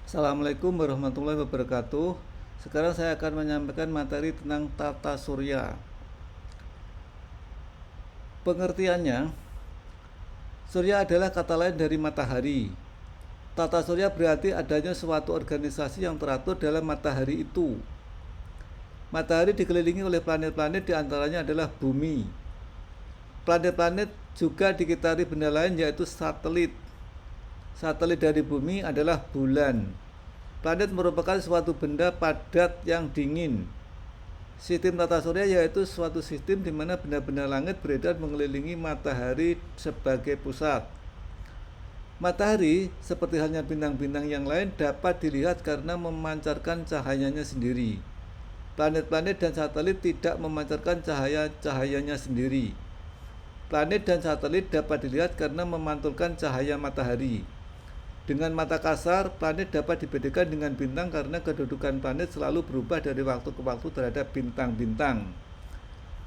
Assalamualaikum warahmatullahi wabarakatuh. Sekarang saya akan menyampaikan materi tentang tata surya. Pengertiannya, surya adalah kata lain dari matahari. Tata surya berarti adanya suatu organisasi yang teratur dalam matahari itu. Matahari dikelilingi oleh planet-planet, diantaranya adalah bumi. Planet-planet juga dikitari benda lain, yaitu satelit. Satelit dari bumi adalah bulan. Planet merupakan suatu benda padat yang dingin. Sistem tata surya yaitu suatu sistem di mana benda-benda langit beredar mengelilingi matahari sebagai pusat. Matahari, seperti halnya bintang-bintang yang lain, dapat dilihat karena memancarkan cahayanya sendiri. Planet-planet dan satelit tidak memancarkan cahaya-cahayanya sendiri. Planet dan satelit dapat dilihat karena memantulkan cahaya matahari. Dengan mata kasar, planet dapat dibedakan dengan bintang karena kedudukan planet selalu berubah dari waktu ke waktu terhadap bintang-bintang.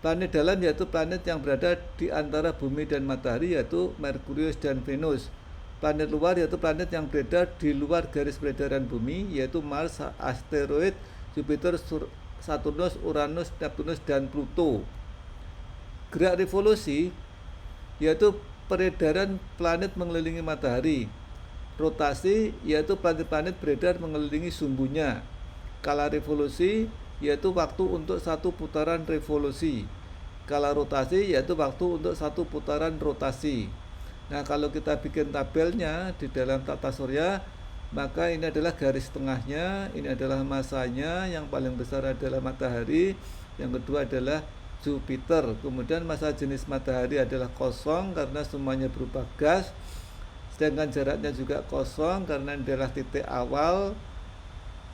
Planet dalam yaitu planet yang berada di antara bumi dan matahari, yaitu Merkurius dan Venus. Planet luar yaitu planet yang beredar di luar garis peredaran bumi, yaitu Mars, asteroid, Jupiter, Saturnus, Uranus, Neptunus, dan Pluto. Gerak revolusi yaitu peredaran planet mengelilingi matahari. Rotasi yaitu planet-planet beredar mengelilingi sumbunya. Kala revolusi yaitu waktu untuk satu putaran revolusi. Kala rotasi yaitu waktu untuk satu putaran rotasi. Nah, kalau kita bikin tabelnya di dalam tata surya, maka ini adalah garis tengahnya, ini adalah masanya, yang paling besar adalah matahari, yang kedua adalah Jupiter. Kemudian masa jenis matahari adalah kosong karena semuanya berupa gas. Sedangkan jaraknya juga kosong karena adalah titik awal.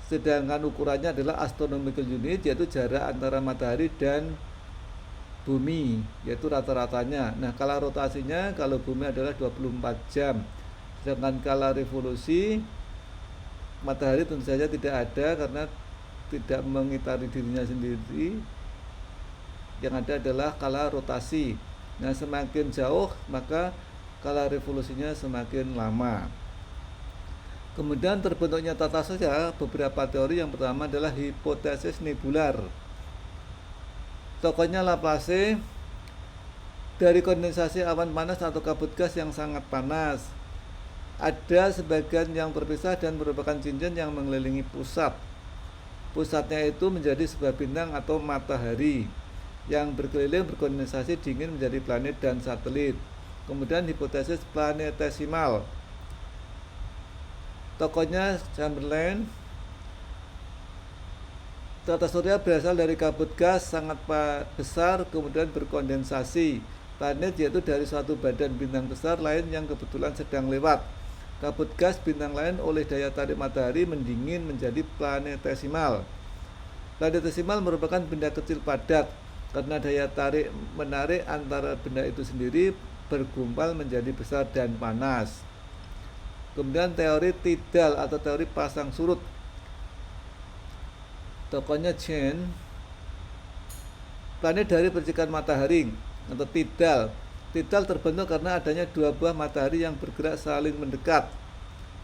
Sedangkan ukurannya adalah astronomical unit, yaitu jarak antara matahari dan bumi, yaitu rata-ratanya. Nah, kala rotasinya kalau bumi adalah 24 jam. Sedangkan kala revolusi matahari tentu saja tidak ada karena tidak mengitari dirinya sendiri. Yang ada adalah kala rotasi. Nah, semakin jauh maka kala revolusinya semakin lama. Kemudian terbentuknya tata surya beberapa teori. Yang pertama adalah hipotesis nebular. Tokohnya Laplace. Dari kondensasi awan panas atau kabut gas yang sangat panas, ada sebagian yang terpisah dan merupakan cincin yang mengelilingi pusat. Pusatnya itu menjadi sebuah bintang atau matahari yang berkeliling berkondensasi dingin menjadi planet dan satelit. Kemudian hipotesis planetesimal. Tokohnya Chamberlain. Tata surya berasal dari kabut gas sangat besar kemudian berkondensasi. Planet yaitu dari suatu badan bintang besar lain yang kebetulan sedang lewat. Kabut gas bintang lain oleh daya tarik matahari mendingin menjadi planetesimal. Planetesimal merupakan benda kecil padat karena daya tarik menarik antara benda itu sendiri bergumpal menjadi besar dan panas. Kemudian teori tidal atau teori pasang surut. Tokohnya Chen. Planet dari percikan matahari atau tidal. Tidal terbentuk karena adanya dua buah matahari yang bergerak saling mendekat.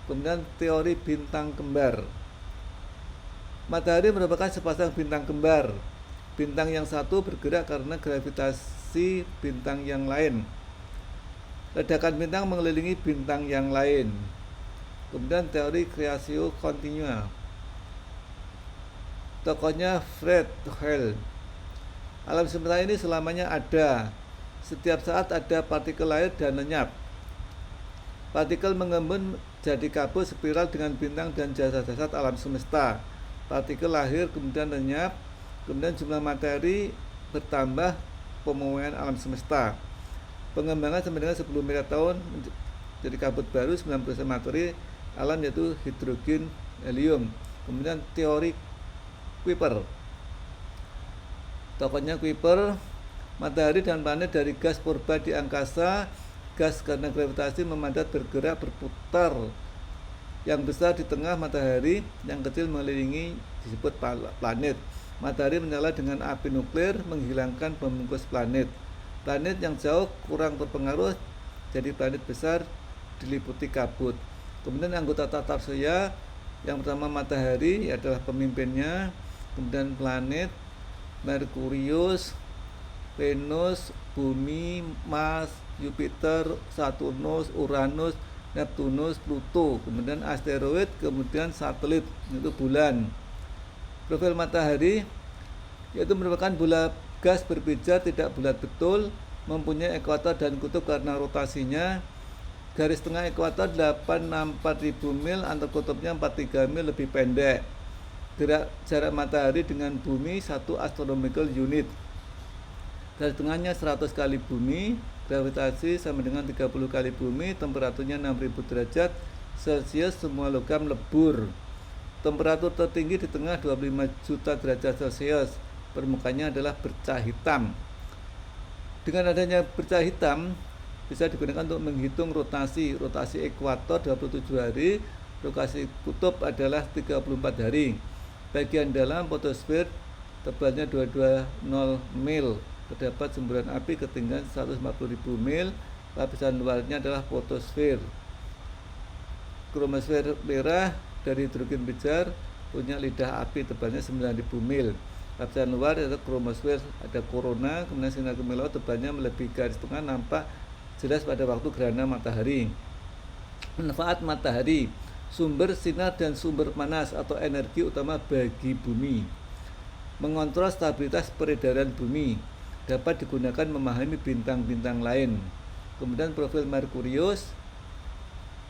Kemudian teori bintang kembar. Matahari merupakan sepasang bintang kembar. Bintang yang satu bergerak karena gravitasi bintang yang lain. Ledakan bintang mengelilingi bintang yang lain. Kemudian teori creatio continua. Tokohnya Fred Hoyle. Alam semesta ini selamanya ada. Setiap saat ada partikel lahir dan lenyap. Partikel mengembun jadi kabut spiral dengan bintang dan jasad-jasad alam semesta. Partikel lahir kemudian lenyap. Kemudian jumlah materi bertambah pemuaian alam semesta. Pengembangan sampai dengan 10 miliar tahun jadi kabut baru 90% materi alam yaitu hidrogen, helium. Kemudian teori Kuiper. Tokohnya Kuiper. Matahari dan planet dari gas purba di angkasa. Gas karena gravitasi memadat bergerak berputar. Yang besar di tengah matahari, yang kecil mengelilingi disebut planet. Matahari menyala dengan api nuklir menghilangkan pembungkus planet. Planet yang jauh kurang berpengaruh jadi planet besar diliputi kabut. Kemudian anggota tata surya Yang pertama matahari adalah pemimpinnya, kemudian planet Merkurius, Venus, Bumi, Mars, Jupiter, Saturnus, Uranus, Neptunus, Pluto, kemudian asteroid, kemudian satelit, itu bulan. Profil matahari yaitu merupakan bola gas berpijar tidak bulat betul, mempunyai ekuator dan kutub karena rotasinya. Garis tengah ekuator 864.000 mil, antar kutubnya 43 mil lebih pendek. Jarak matahari dengan bumi 1 astronomical unit. Garis tengahnya 100 kali bumi, gravitasi sama dengan 30 kali bumi, temperaturnya 6000 derajat Celcius, semua logam lebur. Temperatur tertinggi di tengah 25 juta derajat Celcius, permukaannya adalah bercak hitam. Dengan adanya bercak hitam bisa digunakan untuk menghitung rotasi ekuator 27 hari, rotasi kutub adalah 34 hari. Bagian dalam fotosfer tebalnya 220 mil, terdapat semburan api ketinggian 140.000 mil. Lapisan luarnya adalah fotosfer. Kromosfer merah dari hidrogen pijar punya lidah api tebalnya 9.000 mil. Lapisan luar adalah kromosfer, ada korona, kemudian sinar kemilau tebalnya melebihi garis tengah, nampak jelas pada waktu gerhana matahari. Manfaat matahari: sumber sinar dan sumber panas atau energi utama bagi bumi, mengontrol stabilitas peredaran bumi, dapat digunakan memahami bintang-bintang lain. Kemudian profil Merkurius,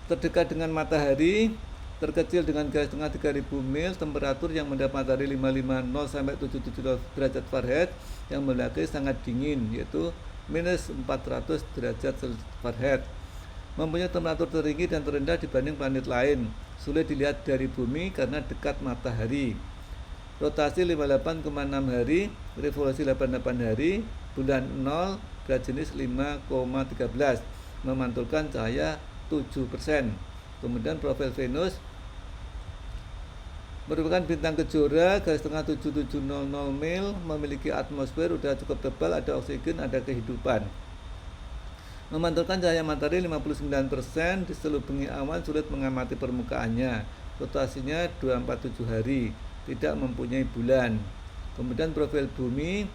terdekat dengan matahari, terkecil dengan garis tengah 3000 mil, temperatur yang mendapat matahari 550 sampai 770 derajat Fahrenheit, yang memiliki sangat dingin yaitu minus 400 derajat Fahrenheit. Mempunyai temperatur tertinggi dan terendah dibanding planet lain, sulit dilihat dari bumi karena dekat matahari. Rotasi 58,6 hari, revolusi 88 hari, bulan 0, berat jenis 5,13, memantulkan cahaya 7%. Kemudian profil Venus merupakan bintang kejora, garis tengah 7700 mil, memiliki atmosfer udara cukup tebal, ada oksigen, ada kehidupan. Memantulkan cahaya matahari 59%, diselubungi awan, sulit mengamati permukaannya. Rotasinya 247 hari, tidak mempunyai bulan. Kemudian profil bumi,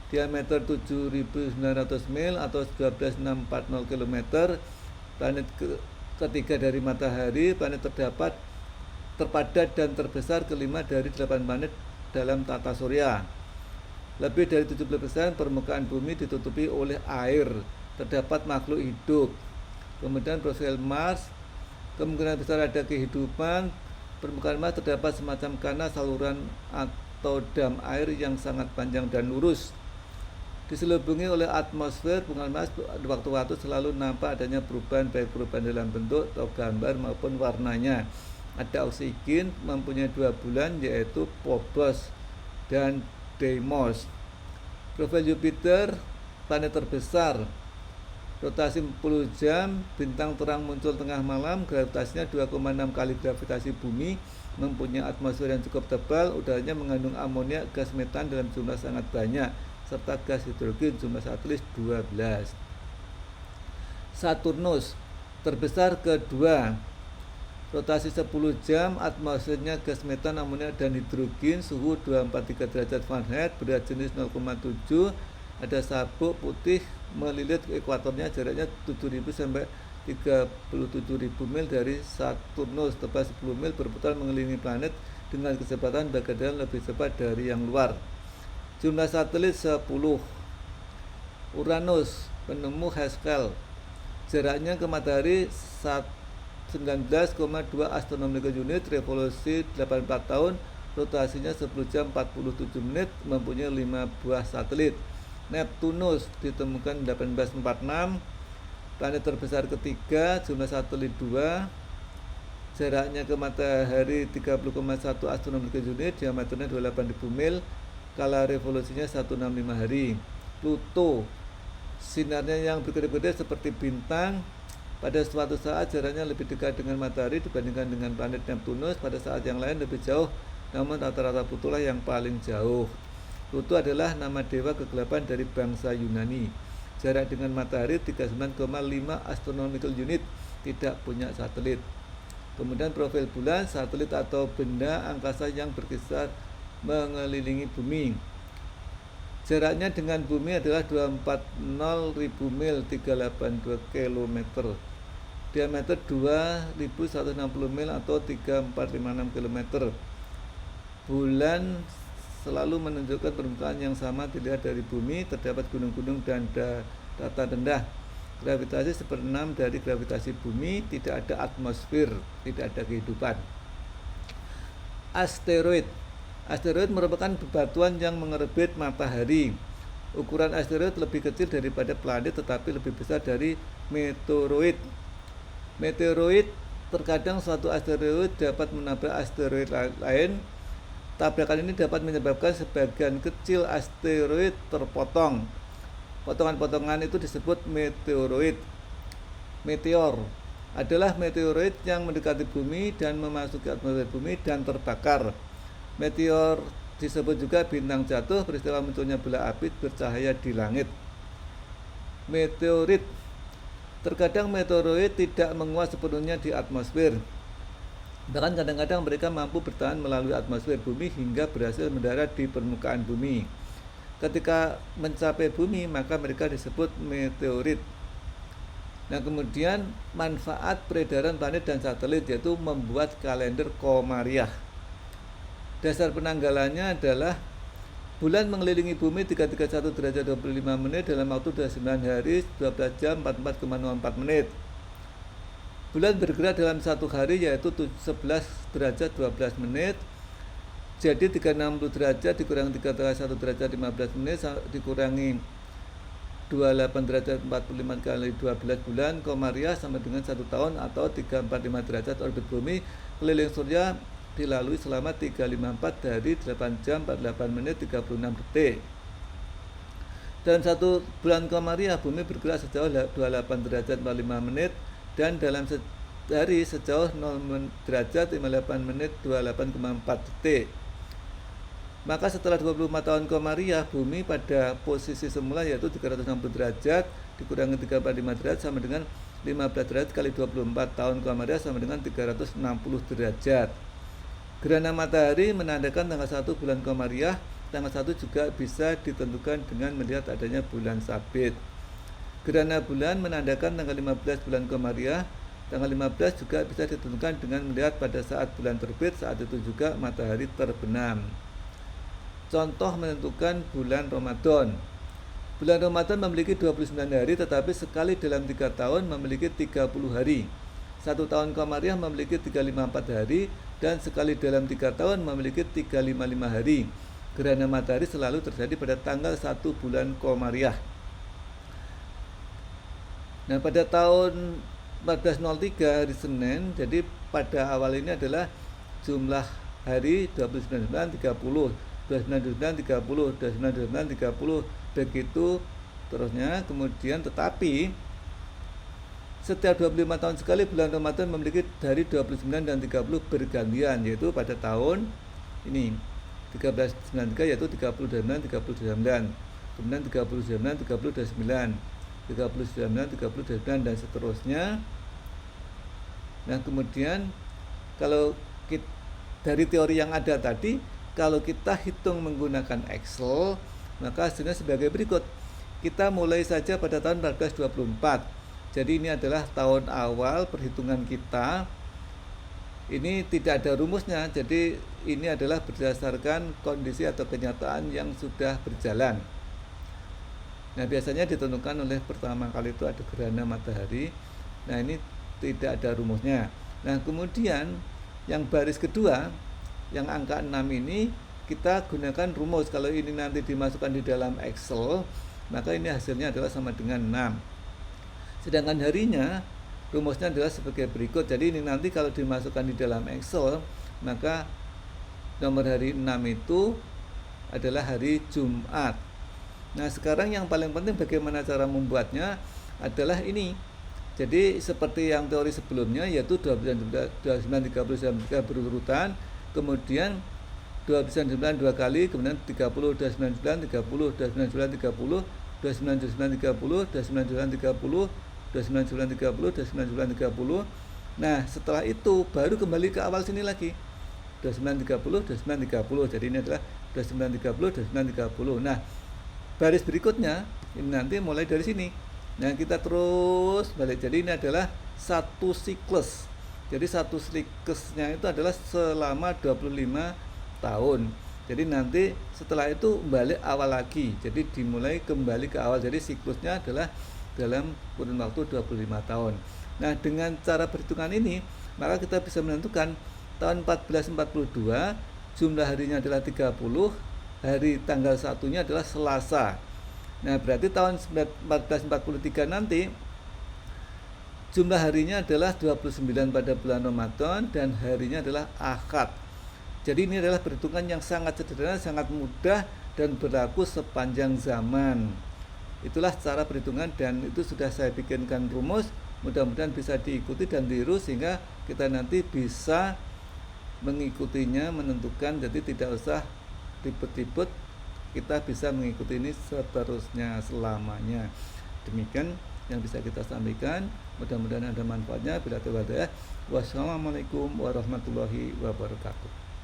diameter 7900 mil atau 12640 km. Planet ketiga dari matahari, planet terpadat dan terbesar kelima dari 8 planet dalam tata surya. Lebih dari 70% permukaan bumi ditutupi oleh air, terdapat makhluk hidup. Kemudian profil Mars, kemungkinan besar ada kehidupan. Permukaan Mars terdapat semacam kanal saluran atau dam air yang sangat panjang dan lurus. Diselubungi oleh atmosfer, permukaan Mars waktu-waktu selalu nampak adanya perubahan, baik perubahan dalam bentuk atau gambar maupun warnanya. Ada oksigen, mempunyai 2 bulan yaitu Phobos dan Deimos. Profil Jupiter, planet terbesar, rotasi 10 jam, bintang terang muncul tengah malam, gravitasinya 2,6 kali gravitasi bumi, mempunyai atmosfer yang cukup tebal, udaranya mengandung amonia, gas metan dalam jumlah sangat banyak, serta gas hidrogen, jumlah satelit 12. Saturnus, terbesar kedua, rotasi 10 jam, atmosfernya gas metan, amonia dan hidrogen, suhu 243 derajat Fahrenheit, berat jenis 0,7, ada sabuk putih melilit ekuatornya, jaraknya 7.000 sampai 37.000 mil dari Saturnus, tebal 10 mil, berputar mengelilingi planet dengan kecepatan bagian dalam lebih cepat dari yang luar. Jumlah satelit 10. Uranus, penemu Herschel, jaraknya ke matahari 19,2 astronomical unit, revolusi 84 tahun, rotasinya 10 jam 47 menit, mempunyai 5 buah satelit. Neptunus ditemukan 1846, planet terbesar ketiga, jumlah satelit 2, jaraknya ke matahari 30,1 astronomical unit, diameternya 28.000 mil, skala revolusinya 165 hari. Pluto, sinarnya yang berkedip-kedip seperti bintang. Pada suatu saat jaraknya lebih dekat dengan matahari dibandingkan dengan planet Neptunus, pada saat yang lain lebih jauh, namun rata-rata Pluto lah yang paling jauh. Pluto adalah nama dewa kegelapan dari bangsa Yunani. Jarak dengan matahari 39,5 astronomical unit, tidak punya satelit. Kemudian profil bulan, satelit atau benda angkasa yang berkisar mengelilingi bumi. Jaraknya dengan bumi adalah 240.000 mil, 382 km. Diameter 2160 mil atau 3456 km. Bulan selalu menunjukkan permukaan yang sama dilihat dari bumi. Terdapat gunung-gunung dan dataran rendah. Gravitasi seperenam dari gravitasi bumi. Tidak ada atmosfer, tidak ada kehidupan. Asteroid. Asteroid merupakan bebatuan yang mengorbit matahari. Ukuran asteroid lebih kecil daripada planet tetapi lebih besar dari meteoroid. Meteoroid, terkadang suatu asteroid dapat menabrak asteroid lain. Tabrakan ini dapat menyebabkan sebagian kecil asteroid terpotong. Potongan-potongan itu disebut meteoroid. Meteor adalah meteoroid yang mendekati bumi dan memasuki atmosfer bumi dan terbakar. Meteor disebut juga bintang jatuh, peristiwa munculnya bola api bercahaya di langit. Meteorit. Terkadang meteoroid tidak menguat sepenuhnya di atmosfer. Bahkan kadang-kadang mereka mampu bertahan melalui atmosfer bumi hingga berhasil mendarat di permukaan bumi. Ketika mencapai bumi, maka mereka disebut meteorit. Nah, kemudian manfaat peredaran planet dan satelit yaitu membuat kalender komariah. Dasar penanggalannya adalah bulan mengelilingi bumi 331 derajat 25 menit dalam waktu 29 hari 12 jam 44,04 menit. Bulan bergerak dalam satu hari yaitu 11 derajat 12 menit. Jadi 360 derajat dikurangi 3,1 derajat 15 menit dikurangi 28 derajat 45 kali 12 bulan komariah sama dengan 1 tahun atau 345 derajat orbit bumi keliling surya dilalui selama 354 dari 8 jam 48 menit 36 detik. Dalam satu bulan komariah bumi bergerak sejauh 28 derajat 45 menit dan dalam sehari sejauh 0 derajat 58 menit 28,4 detik. Maka setelah 25 tahun komariah, bumi pada posisi semula yaitu 360 derajat dikurangi 345 derajat sama dengan 15 derajat kali 24 tahun komariah sama dengan 360 derajat. Gerhana matahari menandakan tanggal 1 bulan komariah. Tanggal 1 juga bisa ditentukan dengan melihat adanya bulan sabit. Gerhana bulan menandakan tanggal 15 bulan komariah. Tanggal 15 juga bisa ditentukan dengan melihat pada saat bulan terbit. Saat itu juga matahari terbenam. Contoh menentukan bulan Ramadan. Bulan Ramadan memiliki 29 hari tetapi sekali dalam 3 tahun memiliki 30 hari. 1 tahun komariah memiliki 354 hari dan sekali dalam 3 tahun memiliki 355 hari. Gerhana matahari selalu terjadi pada tanggal 1 bulan komariah. Nah, pada tahun 1403 hari Senin, jadi pada awal ini adalah jumlah hari 29, 30, 29, 30, 29, 30, begitu terusnya. Kemudian tetapi setiap 25 tahun sekali bulan Ramadan memiliki hari 29 dan 30 bergantian, yaitu pada tahun ini 1393 yaitu 30 dan 39, kemudian 39, 30 dan 9, 39, 30 dan 9 dan seterusnya. Nah, kemudian kalau kita, dari teori yang ada tadi, kalau kita hitung menggunakan Excel, maka hasilnya sebagai berikut. Kita mulai saja pada tahun 1424. Jadi ini adalah tahun awal perhitungan kita. Ini tidak ada rumusnya, jadi ini adalah berdasarkan kondisi atau kenyataan yang sudah berjalan. Nah, biasanya ditentukan oleh pertama kali itu ada gerhana matahari. Nah, ini tidak ada rumusnya. Nah, kemudian yang baris kedua, yang angka 6 ini kita gunakan rumus. Kalau ini nanti dimasukkan di dalam Excel, maka ini hasilnya adalah sama dengan 6. Sedangkan harinya rumusnya adalah sebagai berikut. Jadi ini nanti kalau dimasukkan di dalam Excel, maka nomor hari 6 itu adalah hari Jumat. Nah, sekarang yang paling penting bagaimana cara membuatnya adalah ini. Jadi seperti yang teori sebelumnya, yaitu 29, 30, 93 berurutan, kemudian 29 dua kali, kemudian 30, 29, 30, 29, 30, 29, 30, 29, 30, 29, 30, 29, 30, Nah setelah itu baru kembali ke awal sini lagi 29.30 jadi ini adalah 29.30. Nah baris berikutnya ini nanti mulai dari sini. Nah kita terus balik, jadi ini adalah satu siklus. Jadi satu siklusnya itu adalah selama 25 tahun. Jadi nanti setelah itu balik awal lagi, jadi dimulai kembali ke awal. Jadi siklusnya adalah dalam kurun waktu 25 tahun. Nah dengan cara perhitungan ini maka kita bisa menentukan tahun 1442 jumlah harinya adalah 30, hari tanggal satunya adalah Selasa. Nah berarti tahun 1443 nanti jumlah harinya adalah 29 pada bulan Ramadan dan harinya adalah Ahad. Jadi ini adalah perhitungan yang sangat sederhana, sangat mudah dan berlaku sepanjang zaman. Itulah cara perhitungan dan itu sudah saya bikinkan rumus. Mudah-mudahan bisa diikuti dan tiru sehingga kita nanti bisa mengikutinya, menentukan, jadi tidak usah ribet-ribet, kita bisa mengikuti ini seterusnya selamanya. Demikian yang bisa kita sampaikan, mudah-mudahan ada manfaatnya. Bila terdapat, wassalamualaikum warahmatullahi wabarakatuh.